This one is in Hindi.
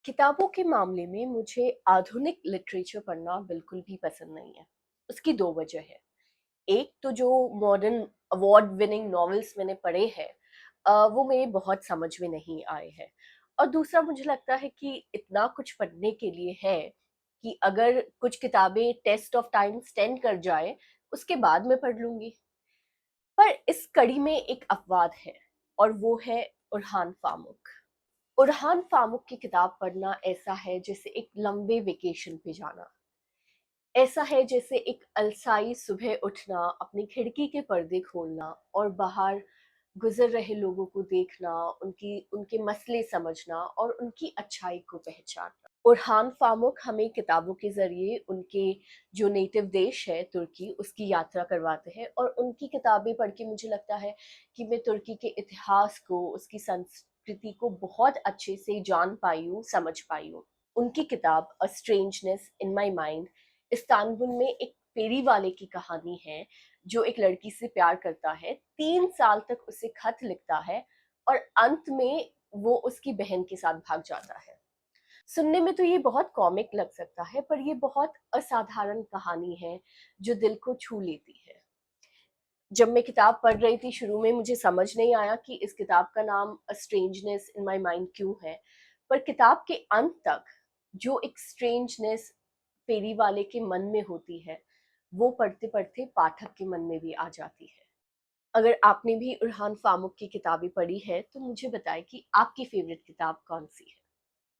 किताबों के मामले में मुझे आधुनिक लिटरेचर पढ़ना बिल्कुल भी पसंद नहीं है। उसकी 2 वजह है। एक तो जो मॉडर्न अवार्ड विनिंग नॉवेल्स मैंने पढ़े हैं वो मेरे बहुत समझ में नहीं आए हैं। और दूसरा मुझे लगता है कि इतना कुछ पढ़ने के लिए है कि अगर कुछ किताबें टेस्ट ऑफ टाइम स्टैंड कर जाएँ, उसके बाद मैं पढ़ लूँगी। पर इस कड़ी में एक अपवाद है और वो है उरहान फामुक। उरहान फामुक की किताब पढ़ना ऐसा है जैसे एक लंबे वेकेशन पे जाना। ऐसा है जैसे एक अलसाई सुबह उठना, अपनी खिड़की के पर्दे खोलना और बाहर गुजर रहे लोगों को देखना, उनकी उनके मसले समझना और उनकी अच्छाई को पहचानना। उरहान फामुक हमें किताबों के ज़रिए उनके जो नेटिव देश है तुर्की, उसकी यात्रा करवाते हैं और उनकी किताबें पढ़ के मुझे लगता है कि मैं तुर्की के इतिहास को, उसकी संस्कृति को बहुत अच्छे से जान पाई हूँ, समझ पाई हूँ। उनकी किताब a strangeness in my mind Istanbul में एक फेरी वाले की कहानी है जो एक लड़की से प्यार करता है, 3 साल तक उसे खत लिखता है और अंत में वो उसकी बहन के साथ भाग जाता है। सुनने में तो ये बहुत कॉमिक लग सकता है, पर ये बहुत असाधारण कहानी है जो दिल को छू लेती है। जब मैं किताब पढ़ रही थी शुरू में मुझे समझ नहीं आया कि इस किताब का नाम अ स्ट्रेंजनेस इन माय माइंड क्यों है। पर किताब के अंत तक जो एक स्ट्रेंजनेस फेरी वाले के मन में होती है, वो पढ़ते-पढ़ते पाठक के मन में भी आ जाती है। अगर आपने भी उरहान फामुक की किताबें पढ़ी है, तो मुझे बताएँ कि आपकी फ़ेवरेट किताब कौन-सी है?